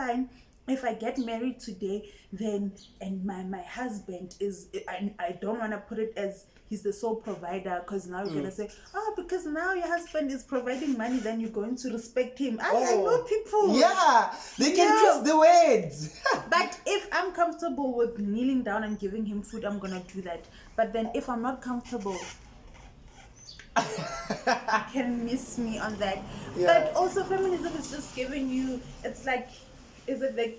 fine. If I get married today, then and my husband is, I don't want to put it as he's the sole provider, because now you're gonna say, oh, because now your husband is providing money, then you're going to respect him. I know people. Yeah, they can use the words. But if I'm comfortable with kneeling down and giving him food, I'm gonna do that. But then if I'm not comfortable, you can miss me on that. Yeah. But also feminism is just giving you, it's like, is it the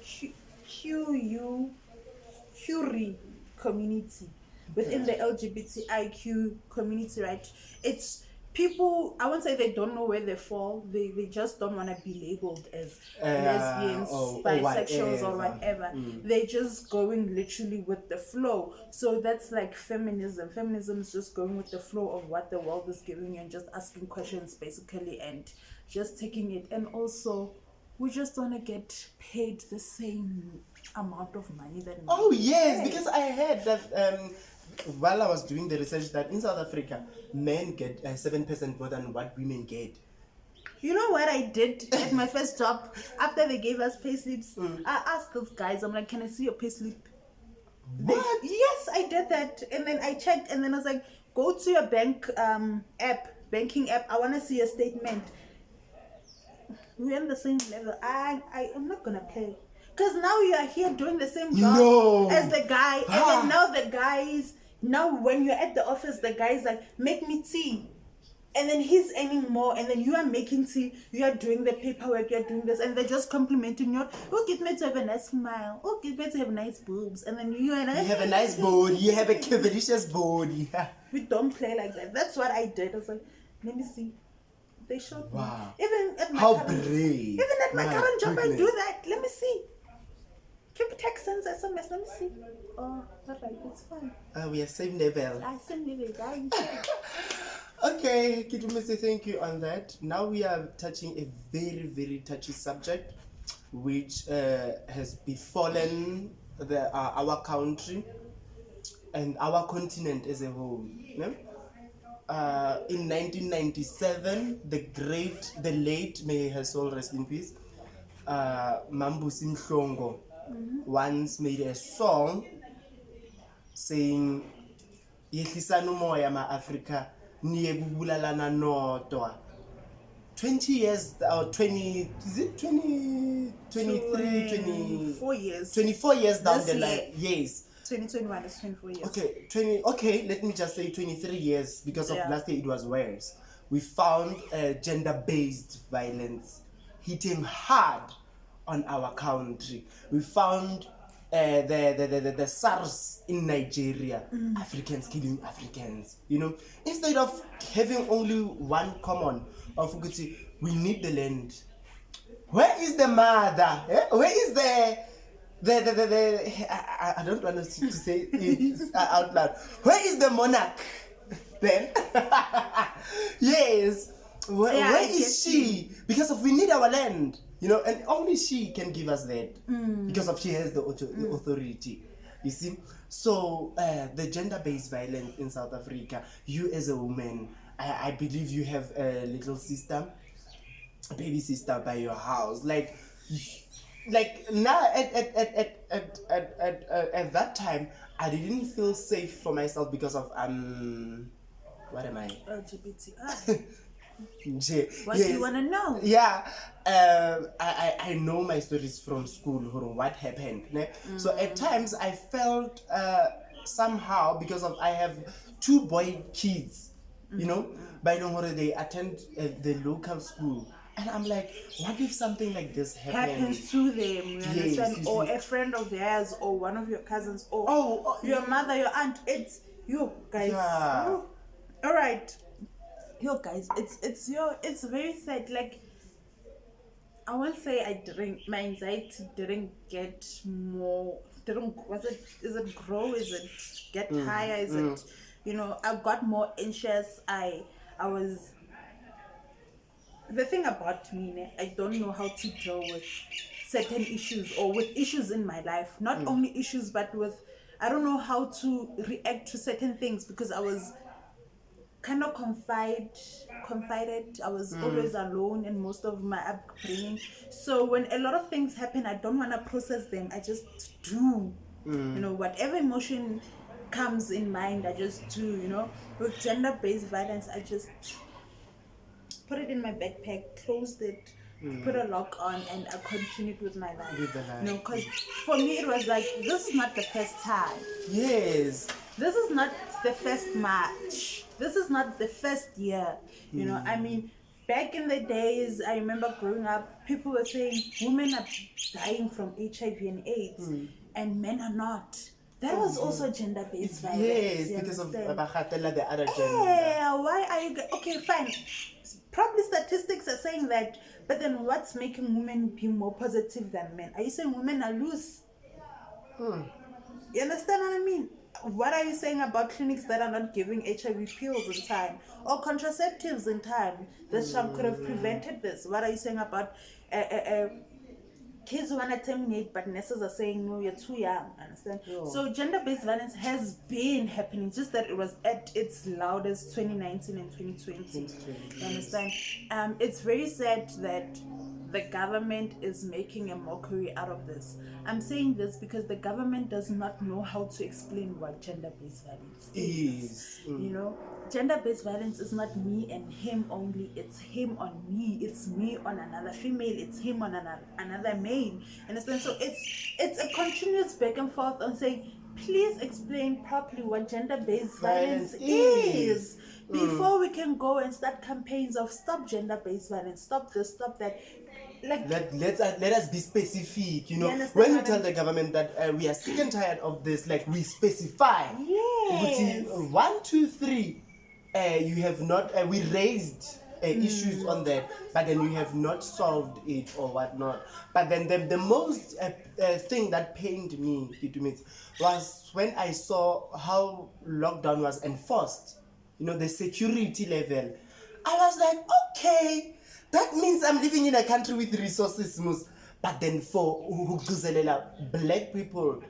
Curie community within the LGBTIQ community, right? It's people, I won't say they don't know where they fall, they just don't want to be labeled as lesbians, bisexuals, or whatever. They're just going literally with the flow. So that's like feminism. Feminism is just going with the flow of what the world is giving you and just asking questions basically and just taking it. And also, we just want to get paid the same amount of money that Oh yes, because I heard that while I was doing the research that in South Africa, men get 7% more than what women get. You know what I did at my first job? After they gave us payslips, I asked those guys, I'm like, can I see your payslip? What? Yes, I did that. And then I checked, and then I was like, go to your banking app. I want to see a statement. We're on the same level. I'm not going to play. Because now you are here doing the same job as the guy. And then now the guys, now when you're at the office, the guy's like, make me tea. And then he's earning more, and then you are making tea, you are doing the paperwork, you're doing this, and they're just complimenting you. Oh, get me to have a nice smile. Oh, get me to have nice boobs. And then you are like, you have a nice body, you have a cavalicious body. We don't play like that. That's what I did. I was like, let me see. They showed me. Even at my current job, I do that. Let me see. Keep texting SMS. Let me see. Oh, alright, it's fine. We are same level. Same level, guys. Okay, Kitumese, thank you on that. Now we are touching a very, very touchy subject, which has befallen our country and our continent as a whole. No? In 1997, the late, may her soul rest in peace, Mambusi Mhlongo once made a song saying, "Yehlisani umoya ma-Afrika niye kubulalana nodwa." 20 years or 20, is it 20, 23, 24 years. 24 years down This the year. line. Yes. 2021 is 24 years. Okay, let me just say 23 years, because of last year it was worse. We found gender-based violence hitting hard on our country. We found the SARS in Nigeria, Africans killing Africans. You know, instead of having only one common of we need the land. Where is the mother? Where is I don't want to say it out loud. Where is the monarch? Then yes, where is she? Because we need our land, you know, and only she can give us that because of she has the authority. You see, so the gender-based violence in South Africa. You as a woman, I believe you have a little sister, a baby sister by your house, like now at that time I didn't feel safe for myself because of what am I? LGBT. What yes. do you want to know? Yeah, I know my stories from school, what happened. So at times I felt somehow, because of I have 2 boy kids, you know, by the they attend the local school. And I'm like, what if something like this happens to them, you understand? Yes, or a friend of theirs, or one of your cousins, or your mother, your aunt. It's you guys. Yeah. All right, you guys. It's very sad. Like, I won't say my anxiety didn't get more. Is it grow? Is it get higher? Is it, you know? I got more anxious. I was. The thing about me, I don't know how to deal with certain issues, or with issues in my life. Not only issues, but with, I don't know how to react to certain things, because I was kind of confided. I was always alone in most of my upbringing. So when a lot of things happen, I don't want to process them. I just do. You know, whatever emotion comes in mind, I just do. You know, with gender-based violence, I just put it in my backpack, closed it, put a lock on, and I continued with my life. With the life. You know, because for me it was like, this is not the first time. Yes. This is not the first March. This is not the first year. You know, I mean, back in the days, I remember growing up, people were saying women are dying from HIV and AIDS, and men are not. That was also gender-based violence. Yes, you because of understand? the other gender. Yeah, why are you okay, fine. Probably statistics are saying that, but then what's making women be more positive than men? Are you saying women are loose? You understand what I mean? What are you saying about clinics that are not giving HIV pills in time or contraceptives in time? This could have prevented this. What are you saying about kids who want to terminate, but nurses are saying, no, you're too young? Understand? So gender-based violence has been happening, just that it was at its loudest 2019 and 2020. You understand? It's very sad that the government is making a mockery out of this. I'm saying this because the government does not know how to explain what gender-based violence is. You know, gender-based violence is not me and him only. It's him on me. It's me on another female. It's him on another male. Understand? So it's a continuous back and forth on saying, please explain properly what gender-based violence is. Before we can go and start campaigns of stop gender-based violence, stop this, stop that. Like, let us be specific, you know. understand When we what tell I'm- the government that we are sick and tired of this, like we specify. Yes. 1, 2, 3. You have not. We raised issues on that, but then you have not solved it or whatnot. But then the most thing that pained me, was when I saw how lockdown was enforced. You know, the security level. I was like, okay, that means I'm living in a country with resources, but then for black people,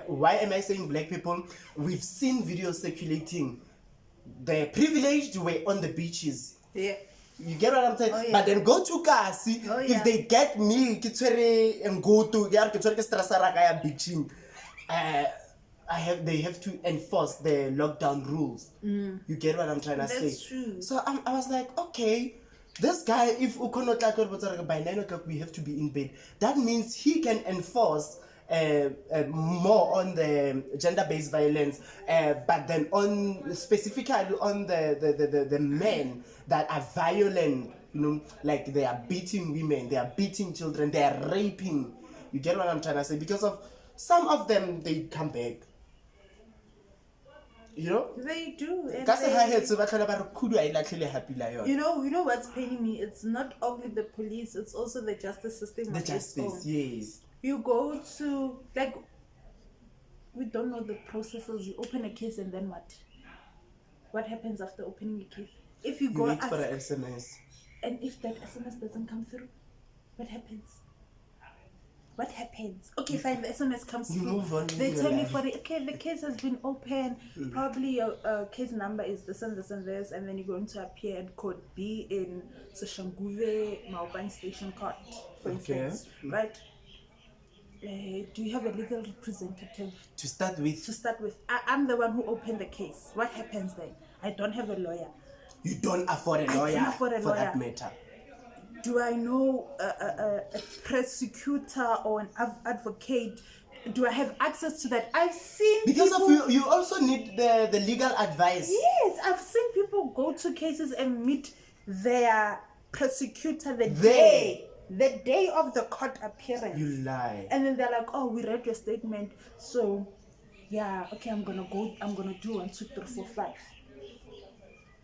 why am I saying black people? We've seen videos circulating. The privileged were on the beaches. Yeah. You get what I'm saying? Oh, yeah. But then go to Kasi. Oh, yeah. If they get me, and go to beaching. They have to enforce the lockdown rules. You get what I'm trying to say? That's true. So I was like, okay, this guy, if by 9 o'clock we have to be in bed, that means he can enforce more on the gender-based violence, but then on specifically on the men that are violent, you know, like they are beating women, they are beating children, they are raping. You get what I'm trying to say? Because of some of them, they come back. You know? They do. And you you know what's paining me? It's not only the police, it's also the justice system. the on its justice, own. yes. You go to, like, we don't know the processes. You open a case and then what? What happens after opening a case? If you You go wait ask, for an SMS. and if that SMS doesn't come through, what happens? What happens? Okay, fine, the SMS comes You through. move on with They your tell you life. okay, the case has been opened. Probably your case number is this and this and this, and then you're going to appear at court B in Soshanguve Maupane Station Court, for instance, right? Do you have a legal representative To start with, to start with? I'm the one who opened the case. What happens then? I don't have a lawyer. you don't afford a I lawyer can't afford a for that lawyer. matter. Do I know a prosecutor or an advocate? Do I have access to that? I've seen Because people, of you also need the legal advice. Yes, I've seen people go to cases and meet their prosecutor the There. day of the court appearance. You lie. And then they're like, oh, we read your statement, so yeah, okay, I'm gonna do 1, 2, 3, 4, 5.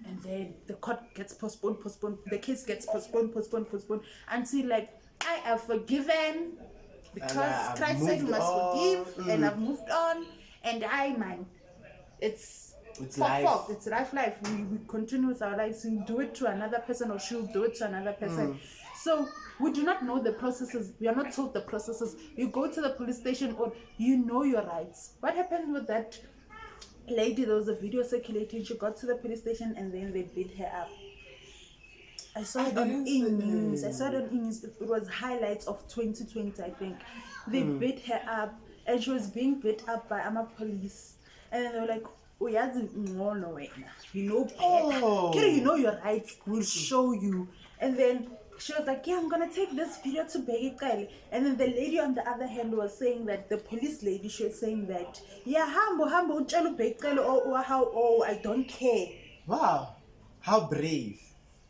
And then the court gets postponed, the case gets postponed until like, I have forgiven because I've Christ said you moved must on. forgive, and I've moved on, and it's life. It's life. We continue with our lives. We do it to another person, or she'll do it to another person. So we do not know the processes. We are not told the processes. You go to the police station, or you know your rights. What happens with that lady, there was a video circulating. She got to the police station and then they beat her up. I saw I it on didn't E! see- News. I saw it on E! News. It was highlights of 2020, I think. They beat her up, and she was being beat up by AMA police. And then they were like, "Uyazi ngono wena. You know better. Oh. Kiri, you know your rights. We'll show you." And then she was like, "Yeah, I'm gonna take this video to Begikali." And then the lady on the other hand was saying that the police lady, she was saying that, "Yeah, hambo, utshela uBegikali or how, oh, I don't care." Wow, how brave.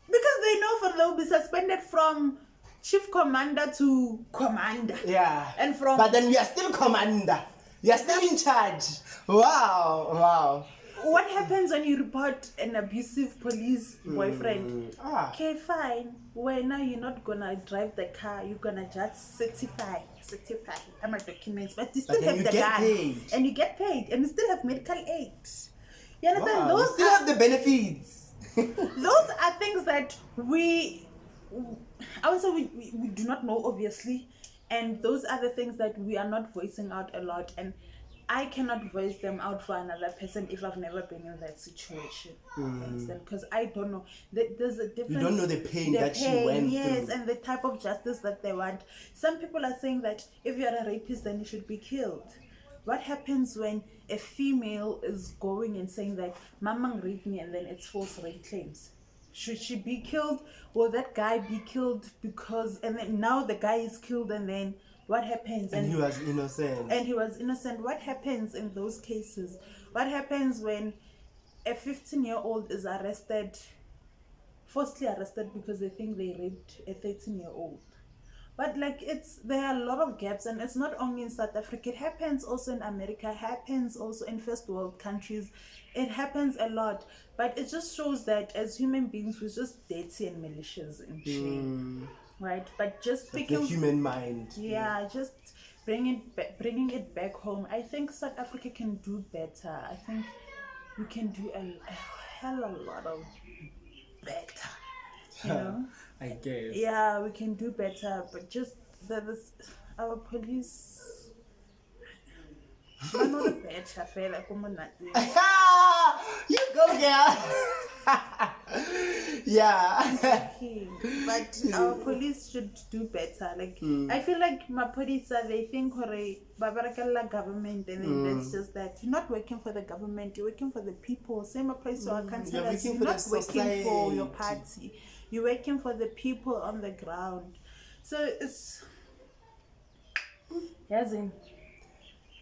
Because they know for they'll be suspended from chief commander to commander. Yeah. And from But then we are still commander. We are still in charge. Wow. what happens when you report an abusive police boyfriend? Okay, fine. Well, now you're not gonna drive the car. You're gonna just certify my documents, but you still then have you the get gun, paid. and you get paid, and you still have medical aid. You understand? Wow, we Those still are have the benefits. those are things that I would say we do not know, obviously, and those are the things that we are not voicing out a lot, and I cannot voice them out for another person if I've never been in that situation. Because I don't know. There's a different. You don't know the pain that she went yes, through. and the type of justice that they want. Some people are saying that if you're a rapist, then you should be killed. What happens when a female is going and saying that Mamang raped me and then it's false rape claims? Should she be killed? Will that guy be killed because, and then now the guy is killed, and then what happens? And he was innocent. And he was innocent. What happens in those cases? What happens when a 15-year-old is falsely arrested because they think they raped a 13-year-old? But like there are a lot of gaps, and it's not only in South Africa. It happens also in America. It happens also in first world countries. It happens a lot, but it just shows that as human beings, we're just dirty and malicious and shame, right? But just Like speaking the human mind. yeah, just bringing it back home. I think South Africa can do better. I think we can do a hell of a lot of better. You know? I guess. Yeah, we can do better, but just our police. I'm not a better fella, come on, not doing. You go, girl. Yeah. Okay, but our police should do better. Like I feel like my police they think babarakalla government, and then that's just that you're not working for the government, you're working for the people. Same applies to our councillors. You're not working for your party, you're working for the people on the ground. So it's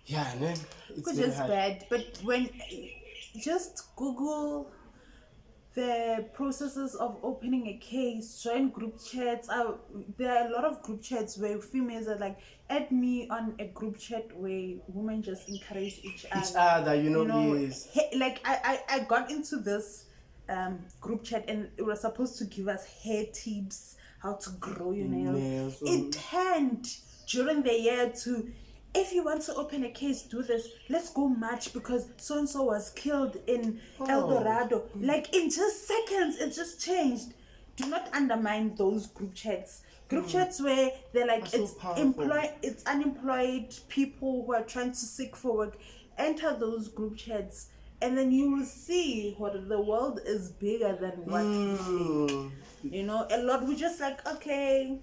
Yeah, man. it's just bad. But when just Google the processes of opening a case, join group chats. There are a lot of group chats where females are like, add me on a group chat where women just encourage each other. Yes. Like I got into this group chat, and it was supposed to give us hair tips, how to grow your nails. It turned during the year to, if you want to open a case, do this. Let's go march because so and so was killed in El Dorado. Like in just seconds, it just changed. Do not undermine those group chats. Group chats where they're like, it's unemployed people who are trying to seek for work. Enter those group chats, and then you will see what the world is bigger than what we think. You know, a lot. We just like, okay,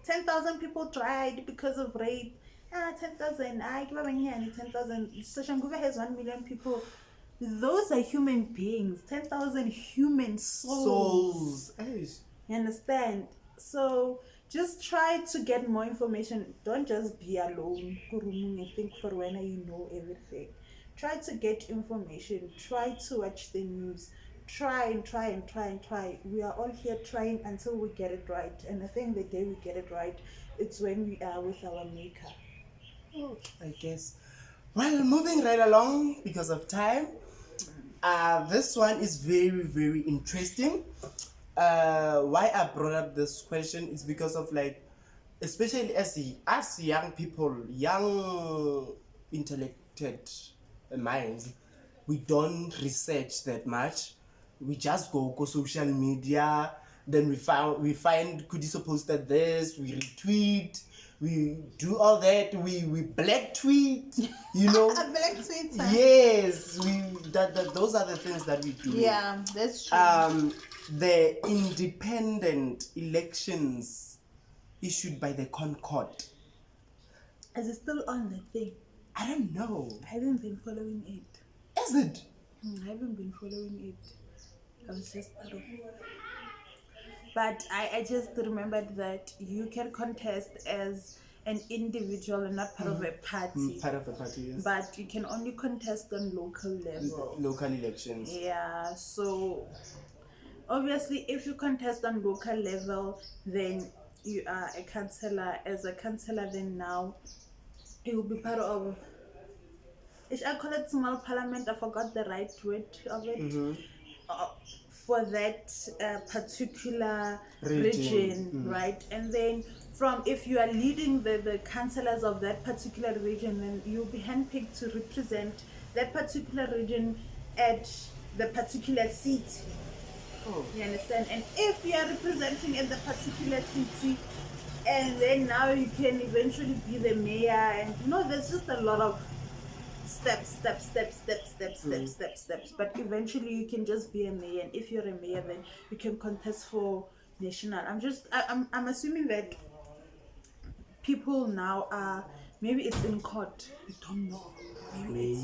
10,000 people died because of rape. 10,000. I give away 10,000. Soshanguve has 1 million people. Those are human beings. 10,000 human souls. You understand? So just try to get more information. Don't just be alone and think for when you know everything. Try to get information. Try to watch the news. Try and try. We are all here trying until we get it right. And I think the day we get it right, it's when we are with our maker. I guess. Well, moving right along because of time. This one is very, very interesting. Why I brought up this question is because of like, especially as young people, young intellected minds, we don't research that much. We just go social media. Then we find Kudiso posted this, we retweet, we do all that, we black tweet, you know. A black Twitter. Yes, those are the things that we do. Yeah, that's true. The independent elections issued by the Concord. Is it still on the thing? I don't know. I haven't been following it. Is it? I haven't been following it. I was just out of. But I just remembered that you can contest as an individual and not part of a party. Part of the party, yes. But you can only contest on local level. Local elections. Yeah, so obviously if you contest on local level, then you are a councillor. As a councillor, then now you will be part of, I call it small parliament, I forgot the right word of it. For that particular region, right? And then from, if you are leading the councillors of that particular region, then you'll be handpicked to represent that particular region at the particular city. You understand? And if you are representing at the particular city, and then now you can eventually be the mayor, and there's just a lot of steps. But eventually you can just be a mayor, and if you're a mayor, then you can contest for national. I'm assuming that people now are, maybe it's in court. We don't know. Maybe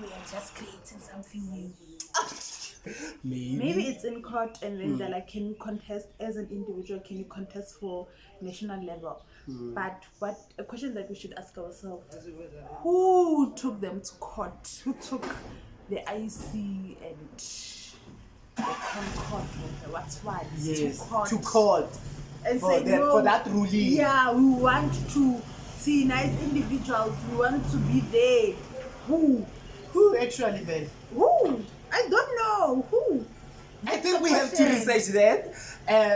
we are just creating something new. Maybe it's in court, and then they're like, can you contest as an individual? Can you contest for national level? But what a question that we should ask ourselves: who took them to court? Who took the IC and the Concord, what's what? Yes, to court and for say no, for that ruling. Yeah, we want to see nice individuals. We want to be there. Who actually then? Who? I don't know who. I think we have to research that.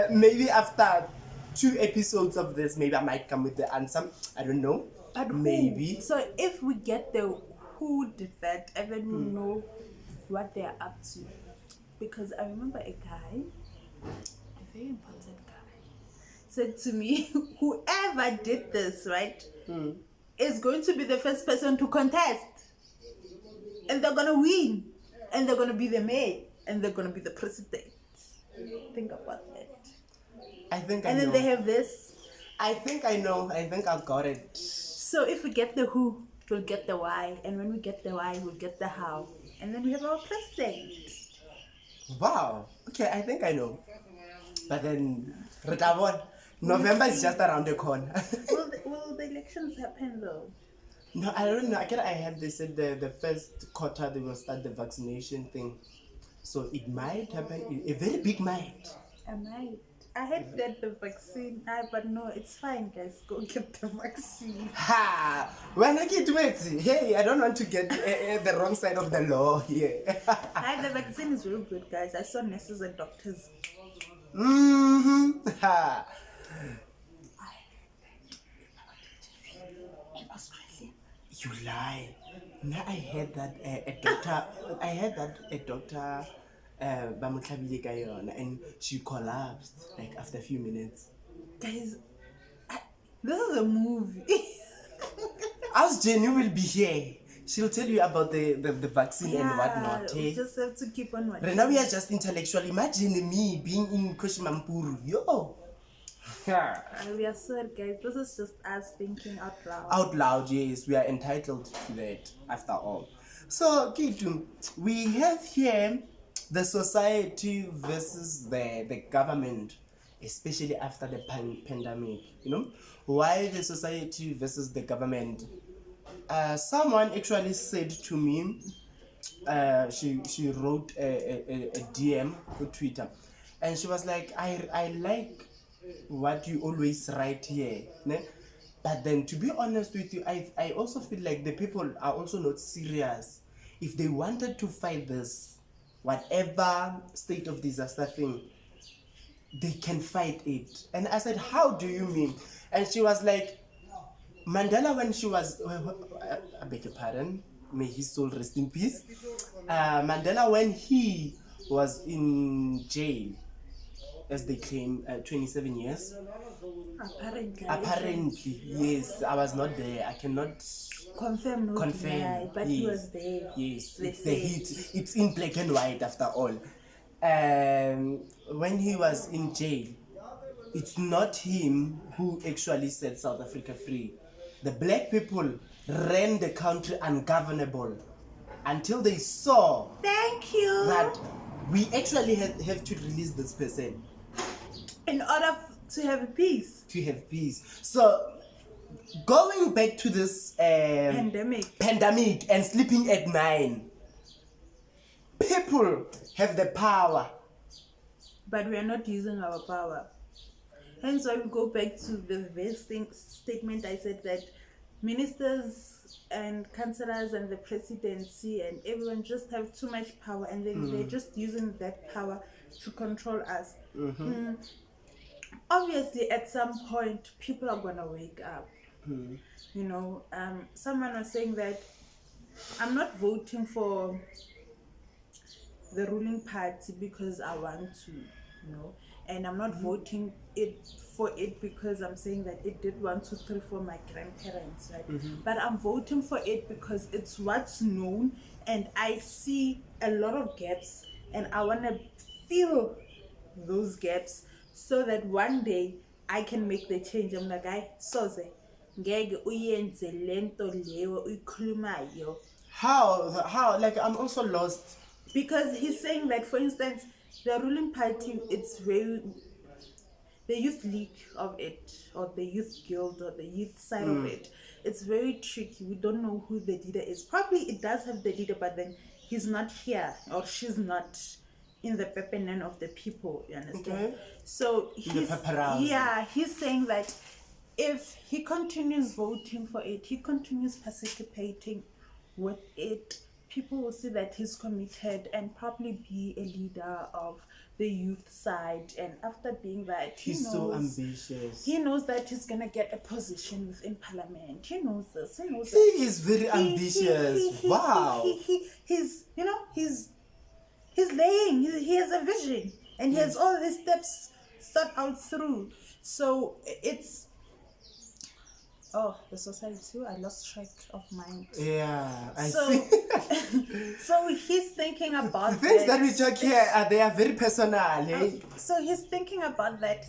Maybe after 2 episodes of this, maybe I might come with the answer. I don't know. But maybe. Who? So if we get the who did that, and then we'll know what they're up to. Because I remember a guy, a very important guy, said to me, whoever did this, right, is going to be the first person to contest. And they're gonna win. And they're gonna be the mayor. And they're gonna be the president. Think about that. I think and then they have this. I think I know. I think I got it. So if we get the who, we'll get the why. And when we get the why, we'll get the how. And then we have our president. Wow. Okay, I think I know. But then, November is just around the corner. will the elections happen though? No, I don't know. I have, they said the first quarter they will start the vaccination thing. So it might happen, a very big might. I might. I heard that the vaccine, but no, it's fine, guys. Go get the vaccine. Ha! When I get wait, hey, I don't want to get the wrong side of the law here. The vaccine is real good, guys. I saw nurses and doctors. Ha! You lie. Now I heard that a doctor and she collapsed like after a few minutes. Guys, this is a movie. As Jenny will be here, she'll tell you about the vaccine and whatnot. We just have to keep on watching. Right now we are just intellectual. Imagine me being in Kushimampuru. Yo. We are sorry, guys. This is just us thinking out loud. Out loud, yes. We are entitled to that, after all. So, Kitu, we have here the society versus the government, especially after the pandemic. Why the society versus the government? Someone actually said to me, she wrote a DM to Twitter, and she was like, I like what you always write here, ne? But then to be honest with you, I also feel like the people are also not serious. If they wanted to fight this, whatever state of disaster thing, they can fight it. And I said, how do you mean? And she was like, Mandela, when she was, I beg your pardon, may his soul rest in peace. Mandela, when he was in jail, as they claim, 27 years. Apparently. Apparently, yes. I was not there. I cannot Confirm, no confirm. deny, but yes. he was there. Yes, They it's the say. heat. It's in black and white after all. When he was in jail, it's not him who actually set South Africa free. The black people ran the country ungovernable until they saw Thank you. that we actually have to release this person In order to have peace. to have peace. So, going back to this pandemic and sleeping at 9, people have the power. But we are not using our power. Hence why we go back to the first statement I said, that ministers and councillors and the presidency and everyone just have too much power, and then they're just using that power to control us. Obviously, at some point, people are gonna wake up. You know, someone was saying that I'm not voting for the ruling party because I want to, you know, and I'm not voting for it because I'm saying that it did 1, 2, 3 for my grandparents, right? But I'm voting for it because it's what's known, and I see a lot of gaps, and I want to fill those gaps so that one day I can make the change. I'm like, I soze ngeke uyenze lento leyo uyikhulumayo. How? Like, I'm also lost. Because he's saying that, for instance, the ruling party, it's very, the youth league of it, or the youth guild, or the youth side of it, it's very tricky. We don't know who the leader is. Probably it does have the leader, but then he's not here, or she's not in the pepenan of the people, you understand? Okay. So he's saying that if he continues voting for it, he continues participating with it, people will see that he's committed and probably be a leader of the youth side. And after being that, He's so ambitious. He knows that he's gonna get a position within parliament. He knows this. He knows He is very ambitious. Wow. He's laying. He has a vision, and he has all these steps thought out through. So it's. Oh, the society too. I lost track of mind. Yeah, I see. So he's thinking about the things that we talk here, they are very personal. Eh? So he's thinking about that.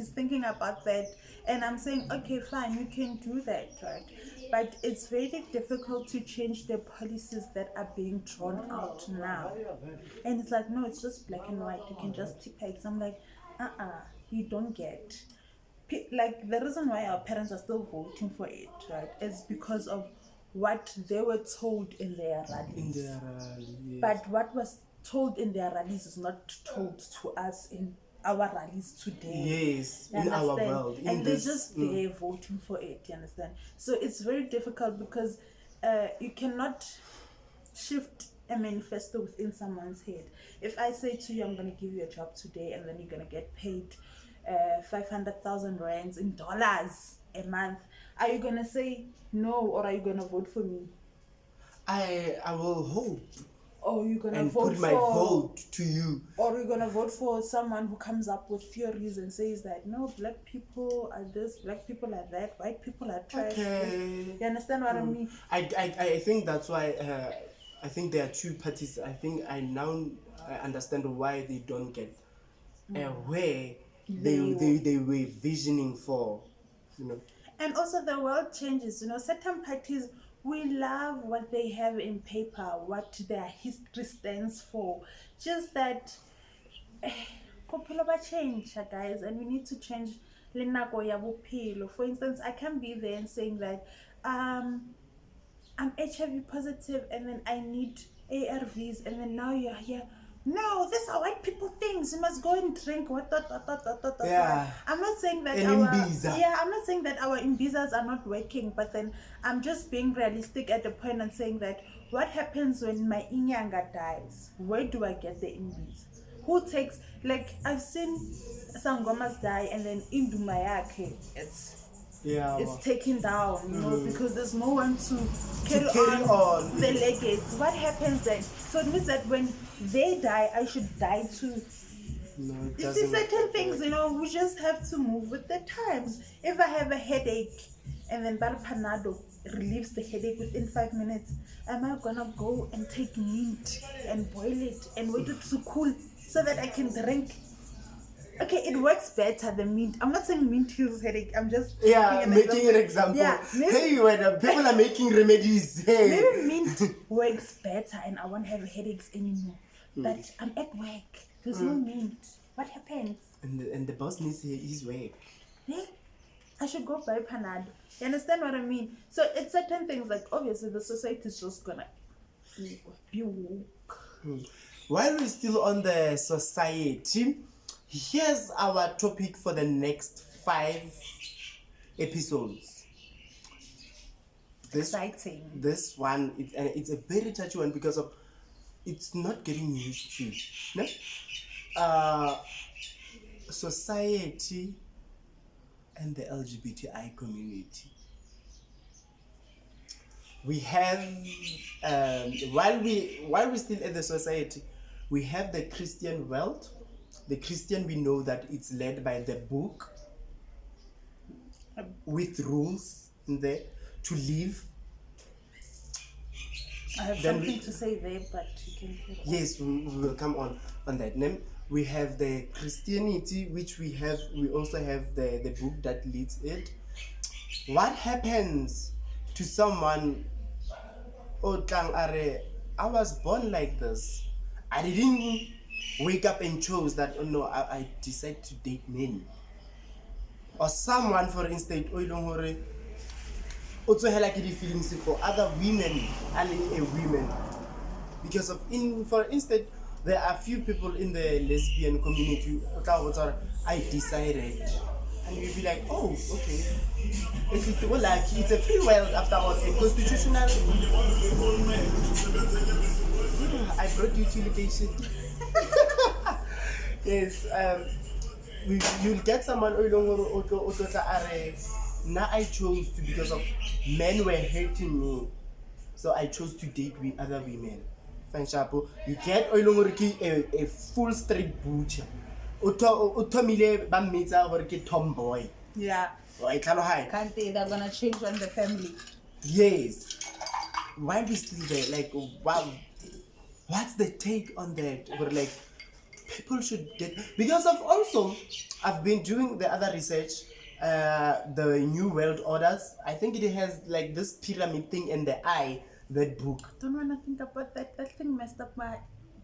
And I'm saying, okay, fine, you can do that, right? But it's very difficult to change the policies that are being drawn out now. And it's like, no, it's just black and white. You can just depict. I'm like, you don't get. Like, the reason why our parents are still voting for it, right, is because of what they were told in their rallies. Yes. But what was told in their rallies is not told to us in our rallies today. Yes, in our world. And they're just there voting for it, you understand? So it's very difficult because you cannot shift a manifesto within someone's head. If I say to you, I'm going to give you a job today, and then you're going to get paid 500,000 rands in dollars a month, are you gonna say no, or are you gonna vote for me? I will hope. Or you're gonna and vote put my vote to you. Or you're gonna vote for someone who comes up with theories and says that no, black people are this, black people are that, white people are trash. Okay. You understand what I mean? I think that's why I think there are two parties. I think I now understand why they don't get where they were visioning for, you know. And also the world changes, you know. Certain parties, we love what they have in paper, what their history stands for. Just that popular change, guys, and we need to change lenako ya bophelo. For instance, I can't be there and saying that I'm HIV positive and then I need ARVs, and then now you're here. No, these are white people things. You must go and drink what. Yeah. I'm not saying that I'm not saying that our imbizas are not working, but then I'm just being realistic at the point and saying that what happens when my inyanga dies? Where do I get the imbiz? Who takes, like, I've seen sangomas die and then indumayake it's taken down, you know, because there's no one to carry on the legacy. What happens then? So it means that when they die, I should die too. No, it You see, doesn't work certain that things, way. you know, we just have to move with the times. If I have a headache and then Panado relieves the headache within 5 minutes, am I gonna go and take mint and boil it and wait it to cool so that I can drink? Okay, it works better than mint. I'm not saying mint heals headache. I'm just Yeah, making an example. Yeah, maybe, Hey, when people are making remedies, hey. maybe mint works better and I won't have headaches anymore. But I'm at work. There's no mint. What happens? And the boss needs his way. Eh? I should go buy Panado. You understand what I mean? So it's certain things like obviously the society is just gonna be woke. While we're still on the society, here's our topic for the next 5 episodes. Exciting. This one, it's a very touchy one because of it's not getting used to. No? Society and the LGBTI community. We have while we're still at the society, we have the Christian world. The Christian, we know that it's led by the book with rules in there to live. I have Then something to say there, but you can hear that. Yes, we will come on that. Then we have the Christianity, which we also have the book that leads it. What happens to someone, oh tlang are, I was born like this. I didn't wake up and chose that, oh no, I decide to date men. Or someone, for instance, oh ilong also like the feelings for other women and a women. Because for instance, there are few people in the lesbian community I decided, and you'll be like, oh, okay. It's a free world after all, a constitutional. I brought you to location. Yes, you'll get someone now I chose to because of men were hating me. So I chose to date with other women. You get a full straight butcher. Utomile bamita or tomboy. Yeah. Can't they? They're gonna change on the family. Yes. Why we still there? Like, wow. What's the take on that? Or like, people should get, because of also, I've been doing the other research. The New World Orders. I think it has like this pyramid thing in the eye. That book. Don't wanna think about that. That thing messed up my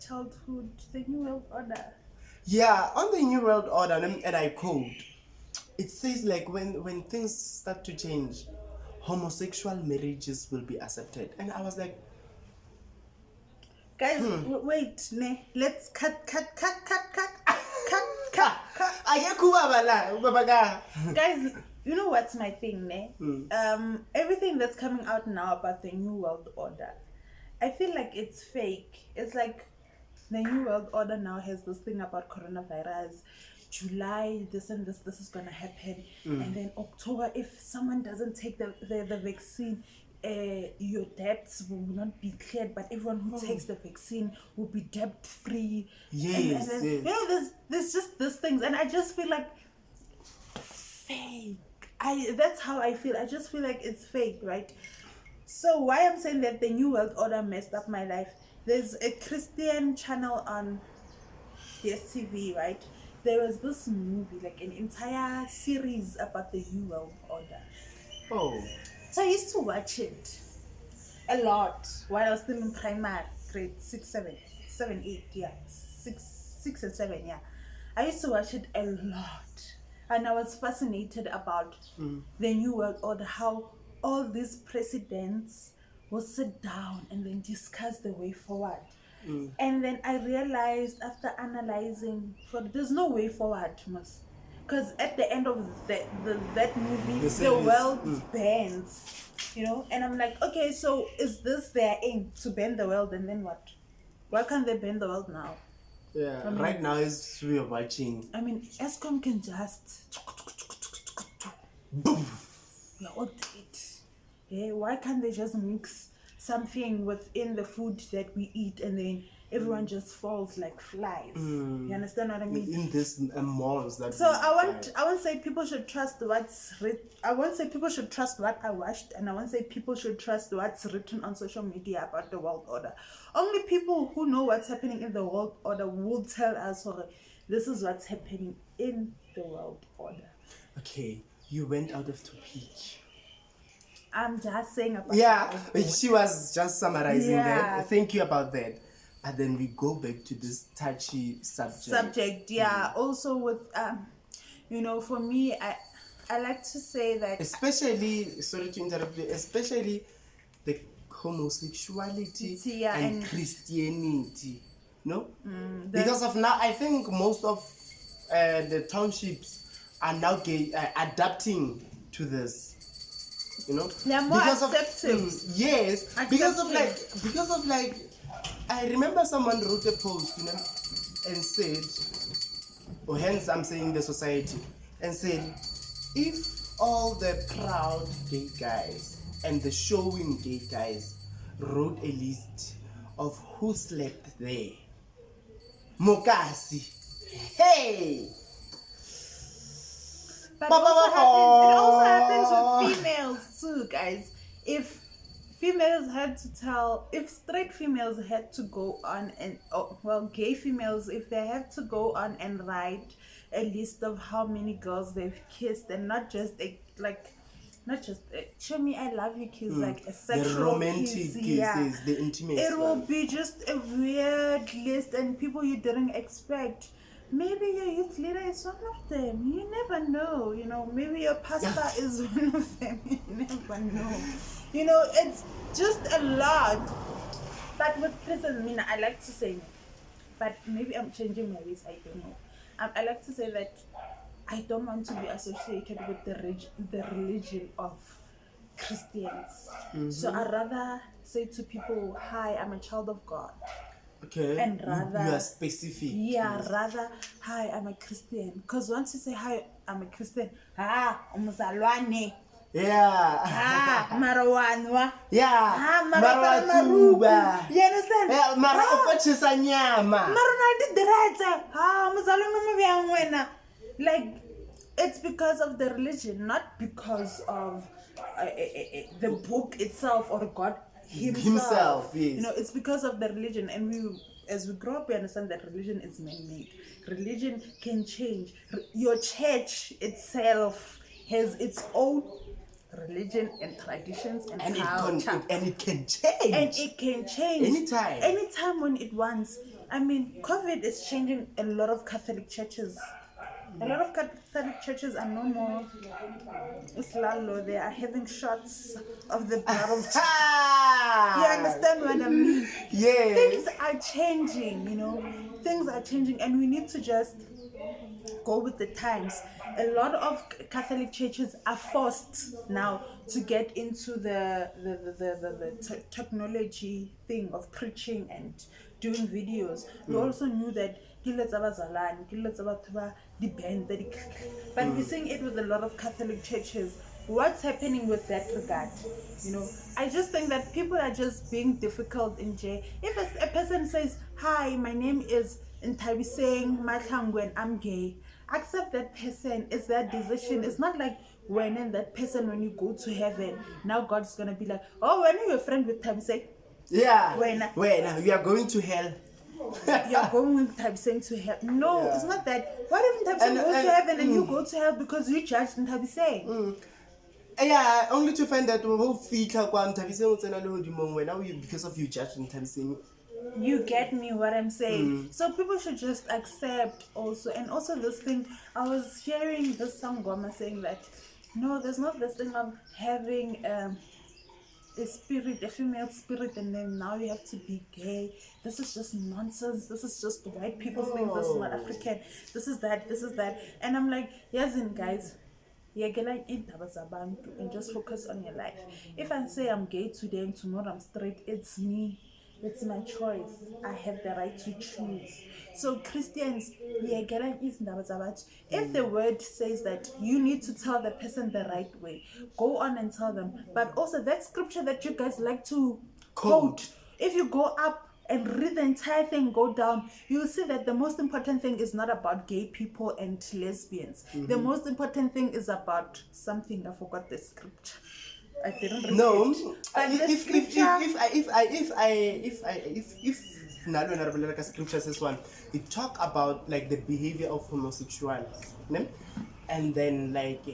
childhood. The New World Order. Yeah, on the New World Order, and I quote, it says like when things start to change, homosexual marriages will be accepted. And I was like, guys, wait, let's cut. Guys, you know what's my thing, everything that's coming out now about the New World Order, I feel like it's fake. It's like the New World Order now has this thing about coronavirus. July, this and this is gonna happen, and then October, if someone doesn't take the vaccine, your debts will not be cleared, but everyone who takes the vaccine will be debt free. Yes, and then, yes. You know, there's just these things, and I just feel like fake. That's how I feel. I just feel like it's fake, right? So why I'm saying that the New World Order messed up my life, there's a Christian channel on DSTV, right? There was this movie, like an entire series about the New World Order. oh, So I used to watch it a lot while I was still in primary, grade 6, 7, 8, yeah. 6 and 7, yeah. I used to watch it a lot. And I was fascinated about the New World Order, how all these presidents will sit down and then discuss the way forward. And then I realized after analyzing, there's no way forward, because at the end of that movie, the world bends, you know. And I'm like, okay, so is this their aim, to bend the world, and then what? Why can't they bend the world now? yeah. I mean, right now, as we are watching, I mean, ESCOM can just boom. we're all dead. Yeah, why can't they just mix something within the food that we eat, and then everyone just falls like flies. You understand what I mean? In this malls that. So I won't say people should trust I won't say people should trust what I watched, and I won't say people should trust what's written on social media about the world order. Only people who know what's happening in the world order will tell us, this is what's happening in the world order. Okay, you went out of topic. I'm just saying about she was just summarizing Yeah. that. Thank you about that. And then we go back to this touchy subject. Also with for me, I like to say that, especially, sorry to interrupt you, especially the homosexuality Yeah, and Christianity. No? Because of now, I think most of the townships are now adapting to this. You know, they're more because accepting. Yes, because of like, I remember someone wrote a post, and said, or hence I'm saying the society, and said, if all the proud gay guys and the showing gay guys wrote a list of who slept there, Mokasi, hey. But it also happens with females too, guys. If straight females had to go on and, gay females, if they have to go on and write a list of how many girls they've kissed, and not just show me I love you kiss, like a sexual the romantic kiss, kisses, the intimate it will be just a weird list, and people you didn't expect. Maybe your youth leader is one of them. You never know. Maybe your pastor is one of them. You never know. It's just a lot. But with Christians, I like to say, but maybe I'm changing my ways. I don't know. I like to say that I don't want to be associated with the religion of Christians. So I'd rather say to people, hi, I'm a child of God. Okay. And rather, you are specific. Yeah, rather, hi, I'm a Christian. Because once you say, hi, I'm a Christian, umzalwane. Yeah. Marawanwa. Yeah. Maruba. You understand? Mara opachisa nyama. Marunaldi direta. Umzalwane. Like, it's because of the religion, not because of the book itself or God himself. Yes. It's because of the religion, and as we grow up, we understand that religion is man-made. Religion can change. Your church itself has its own religion and traditions and culture. And it can change. And it can change anytime when it wants. COVID is changing a lot of Catholic churches. A lot of Catholic churches are no more Islalo. They are having shots of the blood of Jesus. You understand what I mean? Yeah. Things are changing, Things are changing, and we need to just go with the times. A lot of Catholic churches are forced now to get into the technology thing of preaching and doing videos. We also knew that but we're seeing it with a lot of Catholic churches. What's happening with that regard? I just think that people are just being difficult in jail. If a person says, hi, my name is Ntabiseng Matlangwen, I'm gay, accept that person. It's their decision. It's not like when in that person, when you go to heaven, now God's gonna be like, oh, when are you a friend with Ntabiseng? Yeah. When you are going to hell. You're going with Ntabiseng to hell. No, It's not that. What if Ntabiseng goes to heaven and you go to hell because you judged Ntabiseng? Yeah, only to find that because of you judging Ntabiseng. You get me what I'm saying? So people should just accept also. And also this thing, I was hearing this sangoma saying that, no, there's not this thing of having a female spirit, and then now you have to be gay. This is just nonsense. This is just white people's things. This is not African. This is that. And I'm like, yes, guys, and just focus on your life. If I say I'm gay today and tomorrow I'm straight, it's me. It's my choice. I have the right to choose. So Christians, if the word says that you need to tell the person the right way, go on and tell them. But also that scripture that you guys like to Code. If you go up and read the entire thing, go down, you'll see that the most important thing is not about gay people and lesbians. The most important thing is about something. I forgot the scripture. I didn't read No, it. But the if scripture. nalo na re bolela ka scripture this one, it talk about like the behavior of homosexuals, ne? And then like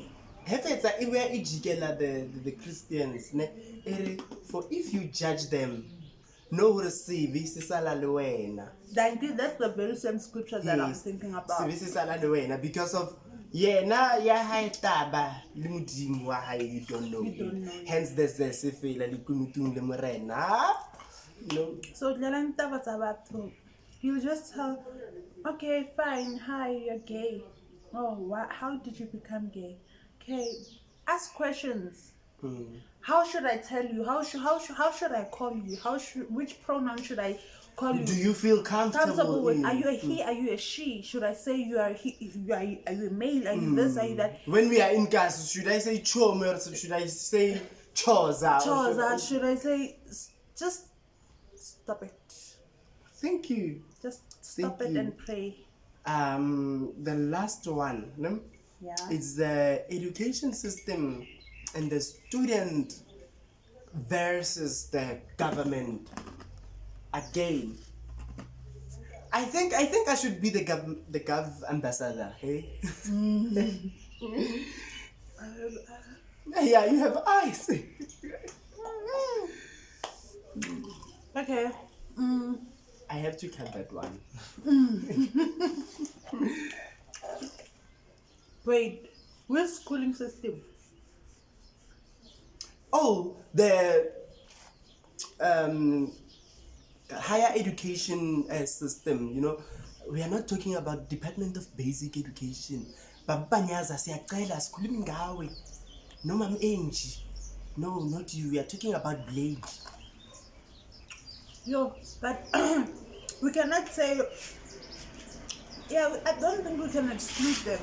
hefetsa e where e jikela the Christians, ne? For if you judge them, no hore sebe se sala le wena. That's the very same scripture that I'm Yes, thinking about. sebe se sala le wena because of yena ya hae taba le modimo wa hae, you don't know him. Hence there's the se fela le kunutung le morena. No. So you just tell, okay, fine, hi, you're gay. Oh, how did you become gay? Okay, ask questions. How should I tell you? How should I call you? Which pronoun should I call you? Do you feel comfortable with? in? Are you a he? Are you a she? Should I say you are he? Are you a male? Are you this? Are you that? When we are in class, should I say chome or should I say choza? Choza. Should I say just stop it? Thank you. Just stop it and pray. The last one, no? Yeah. It's the education system and the student versus the government. Again, I think I should be the gov ambassador. Hey. Yeah, you have eyes. Okay. I have to cut that one. Wait, which schooling system? Oh, the higher education system. You know, we are not talking about Department of Basic Education. Babanyaza siyacela sikhulumi ngawe. No, Ma'am Angie. No, not you. We are talking about Blade. Yo, but we cannot say. Yeah, I don't think we can exclude them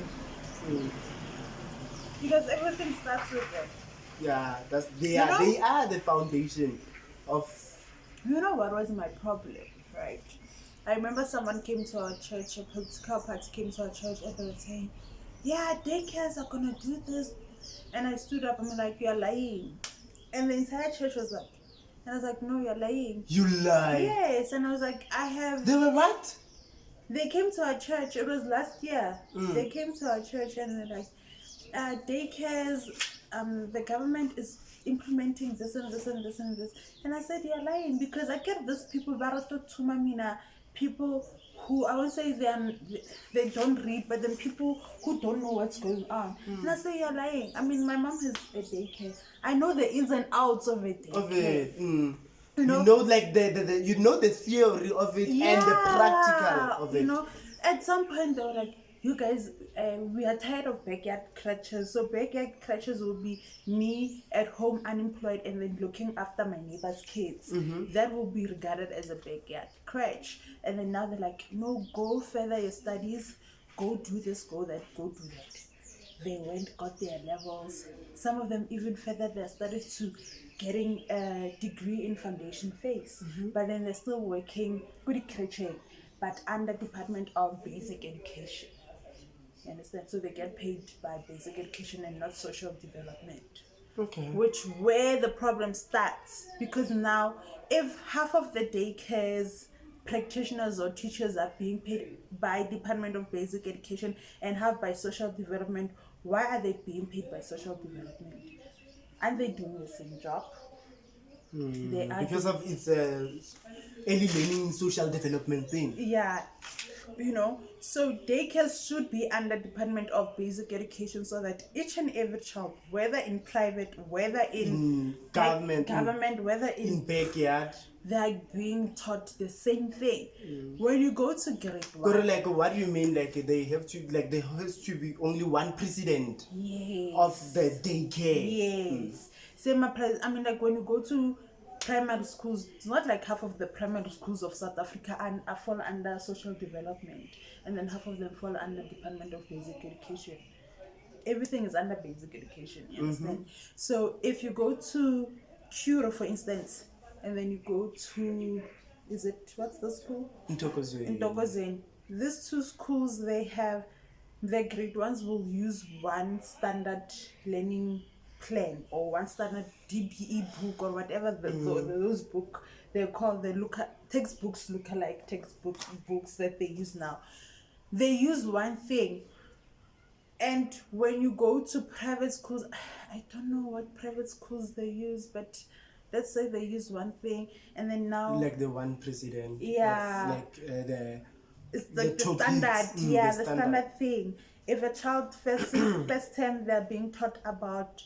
because everything starts with them. Yeah, they are the foundation of. You know what was my problem, right? I remember someone came to our church, a political party came to our church, and they were saying, "Yeah, daycares are gonna do this," and I stood up and I'm like, "You're lying," and the entire church was like, and I was like, "No, you're lying." You lie. Yes, and I was like, "I have." They were what? They came to our church. It was last year. They came to our church and they're like, daycares. The government is implementing this and this and this and this. And I said, you're lying because I get these people, people who I won't say they don't read, but then people who don't know what's going on. And I say, you're lying. I mean, my mom has a daycare. I know the ins and outs of a daycare. Of it. You know, like the you know the theory of it and the practical of it. You know, at some point they were like, you guys, we are tired of backyard crutches. So backyard crutches will be me at home unemployed and then looking after my neighbor's kids. That will be regarded as a backyard crutch. And then now they're like, no, go further your studies, go do this, go that, go do that. They went, got their levels. Some of them even furthered their studies to getting a degree in foundation phase. But then they're still working, but under Department of Basic Education. You understand? So they get paid by basic education and not social development. Okay. Which where the problem starts. Because now, if half of the daycares practitioners or teachers are being paid by Department of Basic Education and half by social development, why are they being paid by social development? Aren't they doing the same job? They are because of its early learning social development thing. Yeah, you know, so daycares should be under Department of Basic Education so that each and every child, whether in private, whether in government, whether in backyard, they are being taught the same thing. When you go to grade 1, like what do you mean? Like they have to, like there has to be only one president of the daycare. Yes. Same applies. I mean, like when you go to primary schools, it's not like half of the primary schools of South Africa fall under social development, and then half of them fall under Department of Basic Education. Everything is under basic education, you understand? So if you go to Curo, for instance, and then you go to, is it, what's the school? In Ntokozweni. Dogozen. These two schools, they have, the grade ones will use one standard learning plan or one standard DBE book or whatever those book they call the textbooks, look-alike books that they use now. They use one thing. And when you go to private schools, I don't know what private schools they use, but let's say they use one thing, and then now Like the one president. Yeah. Like it's like the topics. standard, The the standard thing. If a child first term they're being taught about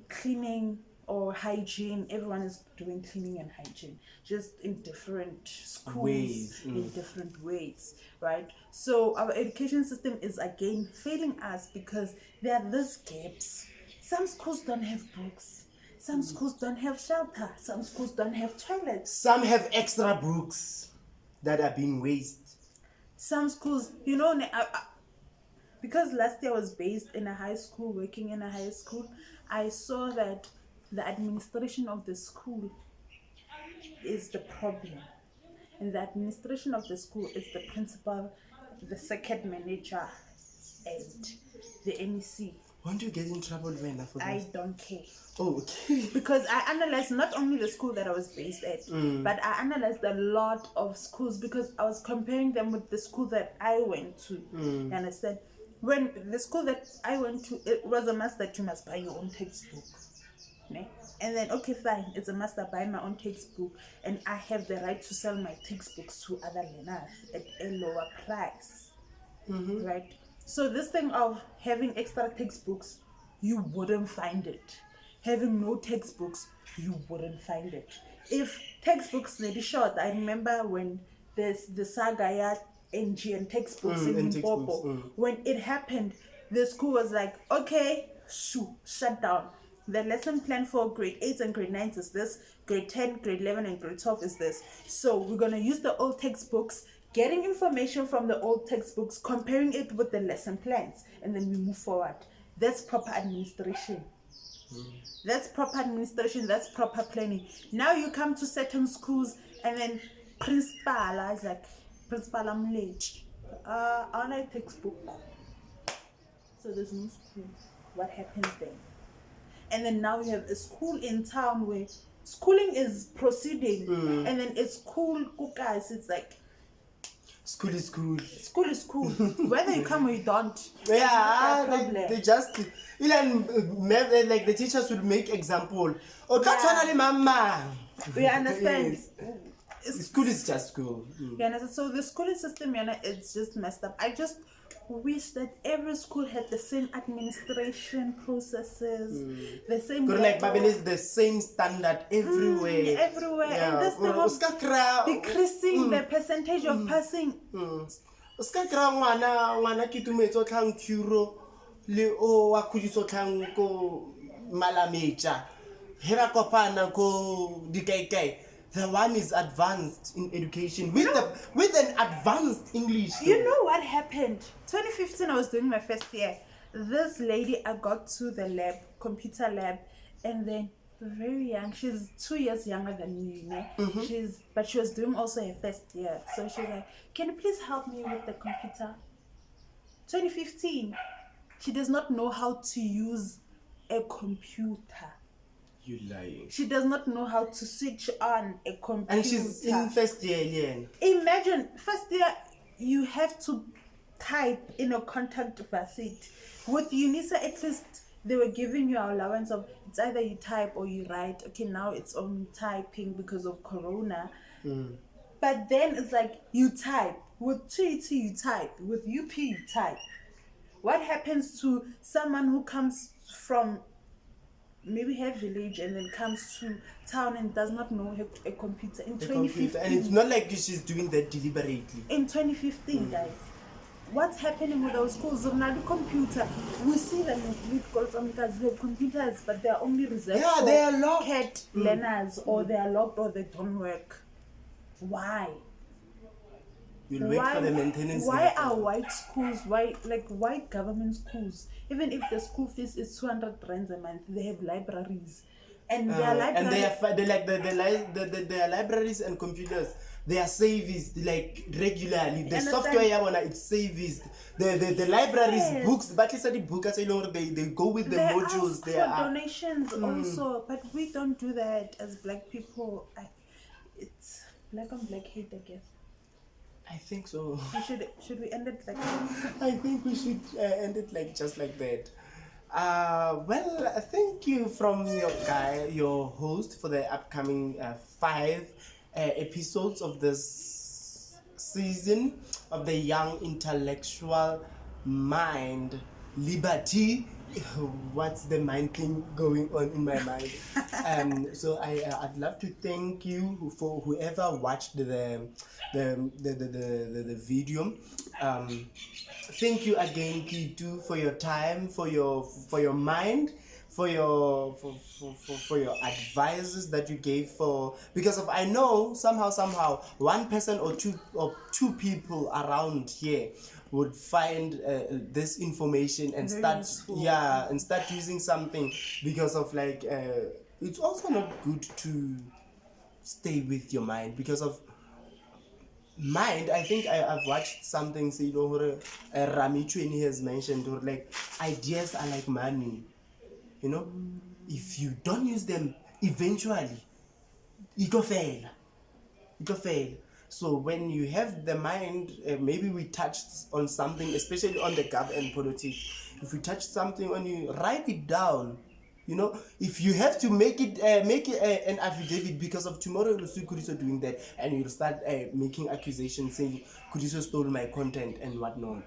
cleaning or hygiene, everyone is doing cleaning and hygiene, just in different schools, ways. in different ways, right? So our education system is again failing us because there are these gaps. Some schools don't have books. Some schools don't have shelter. Some schools don't have toilets. Some have extra books that are being wasted. Some schools, because last year I was based in a high school, working in a high school, I saw that the administration of the school is the problem. And the administration of the school is the principal, the second manager, and the MEC. Won't you get in trouble when for this? I don't care. Oh, okay. Because I analyzed not only the school that I was based at, but I analyzed a lot of schools because I was comparing them with the school that I went to. You understand? When the school that I went to, it was a must that you must buy your own textbook. Ne? And then, okay, fine, it's a must I buy my own textbook, and I have the right to sell my textbooks to other learners at a lower price. Right? So this thing of having extra textbooks, you wouldn't find it. Having no textbooks, you wouldn't find it. If textbooks may be short, I remember when there's the saga ya NG and textbooks in Limpopo. When it happened, the school was like, okay, shut down. The lesson plan for grade 8 and grade 9 is this, grade 10, grade 11, and grade 12 is this. So we're going to use the old textbooks, getting information from the old textbooks, comparing it with the lesson plans, and then we move forward. That's proper administration. That's proper administration, that's proper planning. Now you come to certain schools and then principal is like, principal, I'm late. I like textbook. So there's no school. What happens then? And then now you have a school in town where schooling is proceeding, and then it's school, guys, it's like, school is school. School is school. Whether you come or you don't. Yeah, they just like the teachers would make example. Oh, mama. We understand. School is just school. You understand? So the schooling system, it's just messed up. I just wish that every school had the same administration processes, the same. Like the same standard everywhere. Everywhere, Yeah. And this thing of decreasing the percentage of passing. Ska kra ngwana kitumetse o tlang curo le o wa khudiso tlang ko malamecha hera kopana ko dikaikai. The one is advanced in education with an advanced English. You know what happened? 2015, I was doing my first year. This lady, I got to the lab, computer lab, and then very young. She's 2 years younger than me. But she was doing also her first year. So she's like, "Can you please help me with the computer?" 2015. She does not know how to use a computer. You lying. She does not know how to switch on a computer. And she's in first year, yeah. Imagine, first year, you have to type in a contact facet. With UNISA, at least they were giving you an allowance of, it's either you type or you write. Okay, now it's only typing because of Corona. But then it's like, you type. With TET, you type. With UP, you type. What happens to someone who comes from maybe her village and then comes to town and does not know a computer in 2015? And it's not like she's doing that deliberately. In 2015, guys, what's happening with our schools? Now the computer, we see them with because they have computers, but they are only reserved for they are locked. CAT learners, or they are locked, or they don't work. Why? You'll wait for the maintenance. Why are white schools, white government schools, even if the school fees is 200 rands a month, they have libraries And their and library, they like their libraries and computers. They are serviced like regularly. The Understand? software yeah, it's serviced. The libraries Yes. books, but it's the book as they go with the they modules. ask They for are donations also, but we don't do that as black people. It's black on black hate, I guess. I think so. Should we end it like that? I think we should end it like just like that. Well, thank you from your host, for the upcoming 5 episodes of this season of the Young Intellectual Mind Liberty. What's the mind thing going on in my mind? So I'd love to thank you for whoever watched the video. Thank you again, Kitu, for your time, for your mind, for your advices that you gave, for because of I know somehow one person or two people around here would find this information and Very start useful. and start using something, because of like it's also not good to stay with your mind, because of mind. I think I've watched something say, Rami Chweni has mentioned, or like ideas are like money, if you don't use them, eventually it will fail. So when you have the mind, maybe we touched on something, especially on the gov and politics. If we touch something on you, write it down. If you have to make it an affidavit, because of tomorrow you'll see Kuriso doing that, and you'll start making accusations saying Kuriso stole my content and whatnot.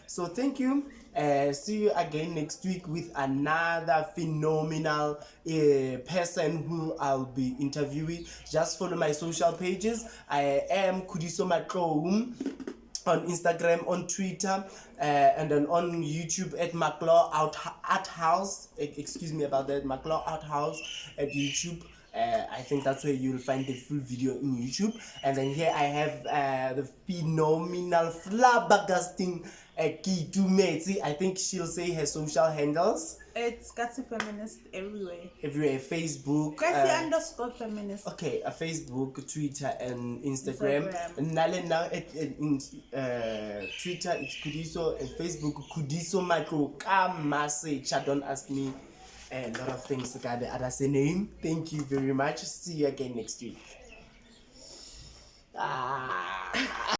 So thank you. See you again next week with another phenomenal person who I'll be interviewing. Just follow my social pages. I am Kuriso Matlou on Instagram, on Twitter, and then on YouTube at McLaw Art House. Excuse me about that, McLaw Art House at YouTube. I think that's where you'll find the full video in YouTube. And then here I have the phenomenal, flabbergasting Kitu Metsi. I think she'll say her social handles. It's Kasi Feminist everywhere. Everywhere, Facebook. Kasi _ feminist. Okay, Facebook, Twitter, and Instagram. Now in Twitter it's Kudiso, and Facebook Kudiso Michael Kamase. Don't ask me a lot of things about the other name. Thank you very much. See you again next week.